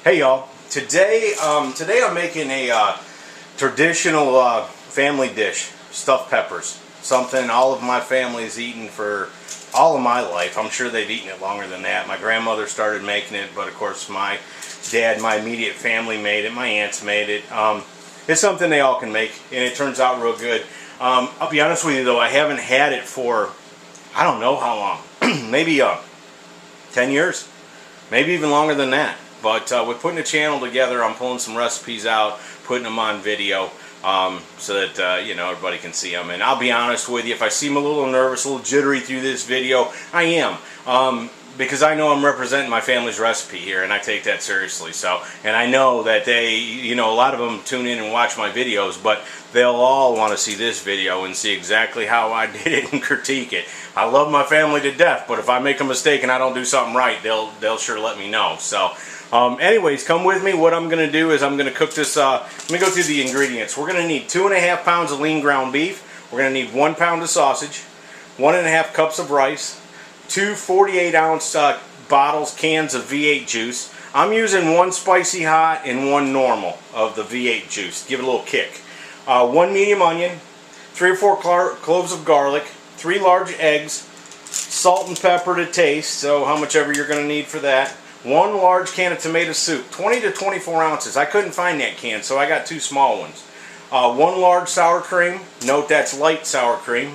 Hey y'all, today I'm making a traditional family dish, stuffed peppers. Something all of my family's eaten for all of my life. I'm sure they've eaten it longer than that. My grandmother started making it, but of course my dad, my immediate family made it, my aunts made it. It's something they all can make, and it turns out real good. I'll be honest with you though, I haven't had it for, I don't know how long, maybe 10 years, maybe even longer than that. But with putting a channel together, I'm pulling some recipes out, putting them on video, so that everybody can see them. And I'll be honest with you, if I seem a little nervous, a little jittery through this video, I am. Because I know I'm representing my family's recipe here, and I take that seriously. So, and I know that they, a lot of them tune in and watch my videos, but they'll all want to see this video and see exactly how I did it and critique it. I love my family to death, but if I make a mistake and I don't do something right, they'll sure let me know. So, anyways, come with me. What I'm going to do is I'm going to cook this. Let me go through the ingredients. We're going to need 2.5 pounds of lean ground beef. We're going to need 1 pound of sausage, 1.5 cups of rice, 2 48-ounce cans of V8 juice. I'm using 1 spicy hot and 1 normal of the V8 juice. Give it a little kick. 1 medium onion, 3 or 4 cloves of garlic, 3 large eggs, salt and pepper to taste, so how much ever you're going to need for that. 1 large can of tomato soup, 20 to 24 ounces. I couldn't find that can, so I got 2 small ones. 1 large sour cream. Note that's light sour cream.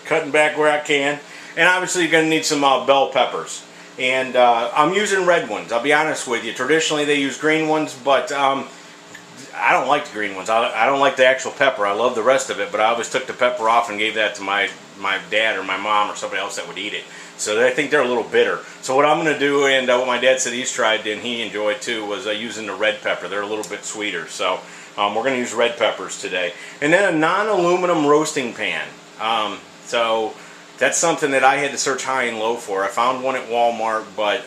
Cutting back where I can. And obviously you're going to need some bell peppers. And I'm using red ones, I'll be honest with you. Traditionally they use green ones, but I don't like the green ones. I don't like the actual pepper. I love the rest of it, but I always took the pepper off and gave that to my dad or my mom or somebody else that would eat it. So I think they're a little bitter. So what I'm going to do, and what my dad said he's tried and he enjoyed too, was using the red pepper. They're a little bit sweeter. So we're going to use red peppers today. And then a non-aluminum roasting pan. So that's something that I had to search high and low for. I found one at Walmart, but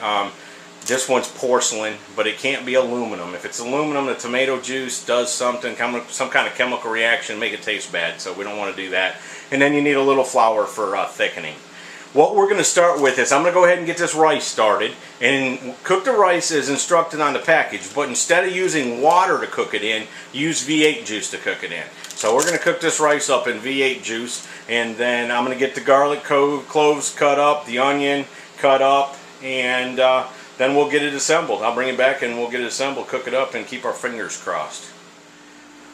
this one's porcelain, but it can't be aluminum. If it's aluminum, the tomato juice does something, some kind of chemical reaction, make it taste bad, so we don't want to do that. And then you need a little flour for thickening. What we're going to start with is I'm going to go ahead and get this rice started, and cook the rice as instructed on the package, but instead of using water to cook it in, use V8 juice to cook it in. So we're going to cook this rice up in V8 juice, and then I'm going to get the garlic cloves cut up, the onion cut up, and then we'll get it assembled. I'll bring it back and we'll get it assembled, cook it up, and keep our fingers crossed.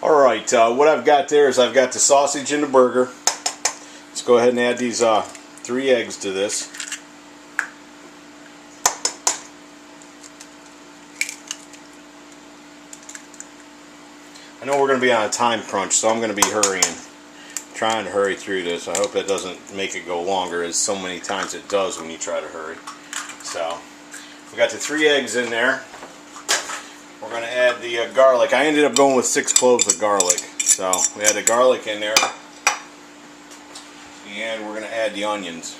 Alright, what I've got there is I've got the sausage and the burger. Let's go ahead and add these 3 eggs to this. I know we're going to be on a time crunch, so I'm going to be trying to hurry through this. I hope that doesn't make it go longer, as so many times it does when you try to hurry. So we got the 3 eggs in there. We're going to add the garlic. I ended up going with 6 cloves of garlic. So we add the garlic in there. And we're going to add the onions.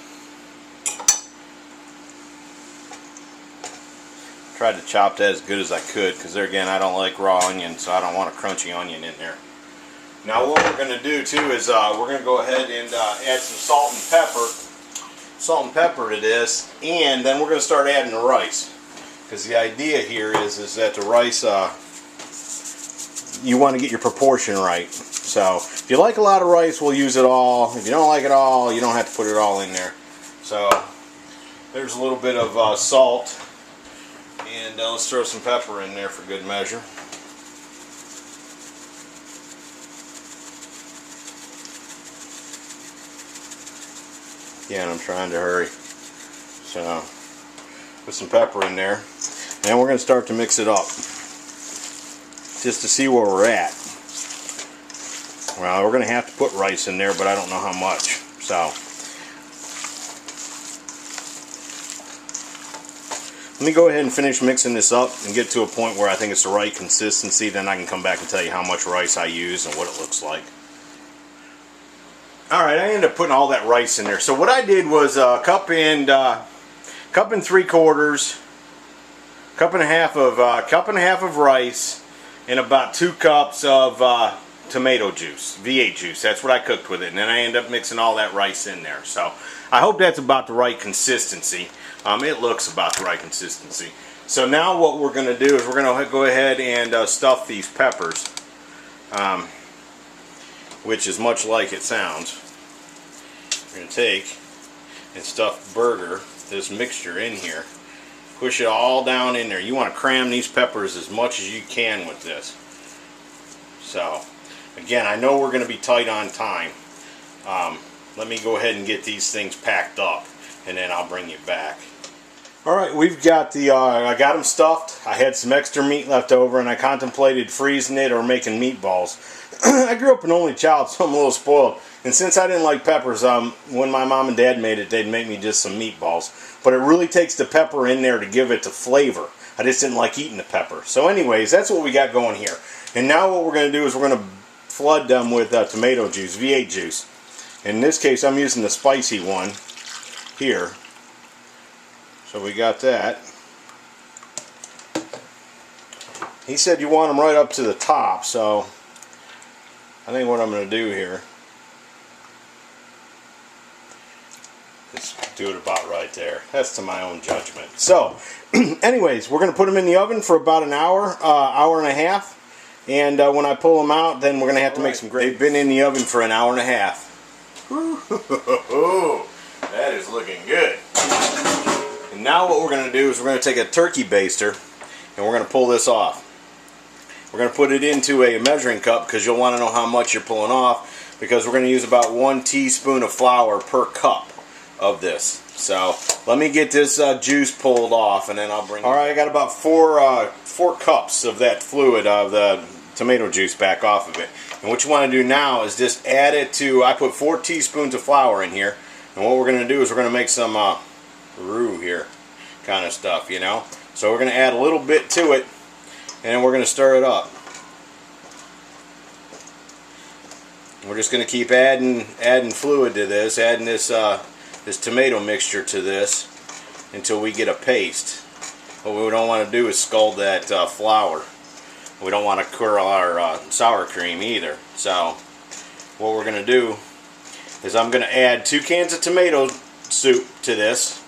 Tried to chop that as good as I could, because there again, I don't like raw onion, so I don't want a crunchy onion in there. Now what we're going to do too is we're going to go ahead and add some salt and pepper to this, and then we're going to start adding the rice. Because the idea here is that the rice, you want to get your proportion right. So if you like a lot of rice, we'll use it all. If you don't like it all, you don't have to put it all in there. So there's a little bit of salt, and let's throw some pepper in there for good measure. Again, I'm trying to hurry. So put some pepper in there, and we're going to start to mix it up just to see where we're at. Well, we're going to have to put rice in there, but I don't know how much. So let me go ahead and finish mixing this up and get to a point where I think it's the right consistency. Then I can come back and tell you how much rice I use and what it looks like. Alright, I ended up putting all that rice in there. So what I did was a cup and 3/4, cup and a half of rice, and about 2 cups of tomato juice, V8 juice. That's what I cooked with it, and then I end up mixing all that rice in there. So I hope that's about the right consistency. It looks about the right consistency. So now what we're going to do is we're going to go ahead and stuff these peppers, which is much like it sounds. We're going to take and stuff burger, this mixture in here. Push it all down in there. You want to cram these peppers as much as you can with this. So, again, I know we're going to be tight on time. Let me go ahead and get these things packed up, and then I'll bring you back. Alright, we've got the, I got them stuffed. I had some extra meat left over, and I contemplated freezing it or making meatballs. I grew up an only child, so I'm a little spoiled. And since I didn't like peppers, when my mom and dad made it, they'd make me just some meatballs. But it really takes the pepper in there to give it the flavor. I just didn't like eating the pepper. So anyways, that's what we got going here. And now what we're going to do is we're going to flood them with tomato juice, V8 juice. In this case, I'm using the spicy one here. So we got that. He said you want them right up to the top, so I think what I'm going to do here is do it about right there. That's to my own judgment. So, anyways, we're going to put them in the oven for about an hour, hour and a half. And when I pull them out, then we're going to have to make some gravy. They've been in the oven for an hour and a half. That is looking good. And now what we're going to do is we're going to take a turkey baster and we're going to pull this off. We're going to put it into a measuring cup because you'll want to know how much you're pulling off, because we're going to use about 1 teaspoon of flour per cup of this. So let me get this juice pulled off and then I'll bring it. Alright, I got about four cups of that fluid of the tomato juice back off of it. And what you want to do now is just add it to, I put 4 teaspoons of flour in here. And what we're going to do is we're going to make some roux here kind of stuff, you know. So we're going to add a little bit to it and then we're going to stir it up. We're just going to keep adding fluid to this, adding this this tomato mixture to this until we get a paste. What we don't want to do is scald that flour. We don't want to curl our sour cream either. So what we're going to do is I'm going to add 2 cans of tomato soup to this.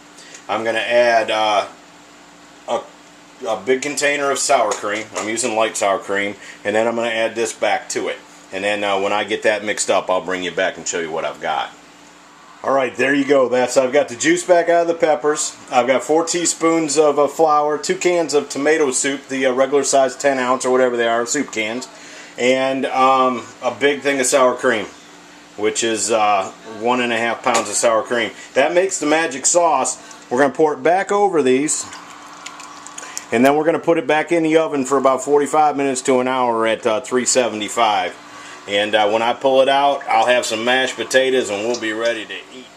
I'm going to add a big container of sour cream. I'm using light sour cream. And then I'm going to add this back to it. And then when I get that mixed up, I'll bring you back and show you what I've got. Alright, there you go. I've got the juice back out of the peppers. I've got 4 teaspoons of flour, 2 cans of tomato soup, the regular size 10 ounce or whatever they are, soup cans, and a big thing of sour cream, which is 1.5 pounds of sour cream. That makes the magic sauce. We're going to pour it back over these, and then we're going to put it back in the oven for about 45 minutes to an hour at 375. And when I pull it out, I'll have some mashed potatoes and we'll be ready to eat.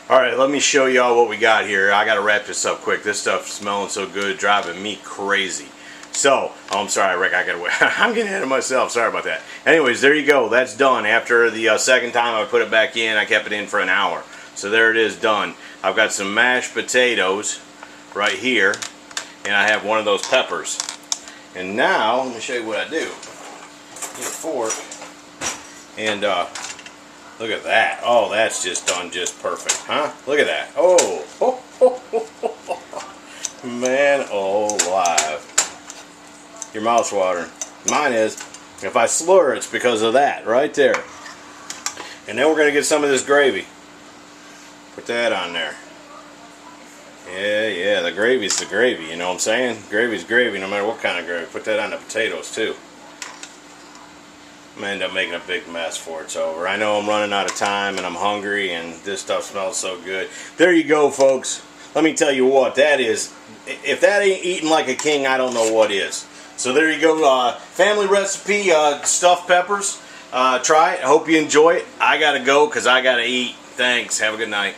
Alright, let me show y'all what we got here. I gotta wrap this up quick. This stuff's smelling so good, driving me crazy. So, I'm sorry, Rick, I'm getting ahead of myself. Sorry about that. Anyways, there you go. That's done. After the second time I put it back in, I kept it in for an hour. So there it is, done. I've got some mashed potatoes right here, and I have one of those peppers. And now, let me show you what I do. Get a fork, and look at that. Oh, that's just done just perfect, huh? Look at that. Oh, man alive. Your mouth's watering. Mine is. If I slur, it's because of that right there. And then we're going to get some of this gravy. Put that on there. Yeah, the gravy's the gravy, you know what I'm saying? Gravy's gravy no matter what kind of gravy. Put that on the potatoes too. I'm going to end up making a big mess before it's over. I know I'm running out of time and I'm hungry and this stuff smells so good. There you go, folks. Let me tell you what, that is, if that ain't eating like a king, I don't know what is. So there you go, family recipe, stuffed peppers. Try it. I hope you enjoy it. I got to go because I got to eat. Thanks. Have a good night.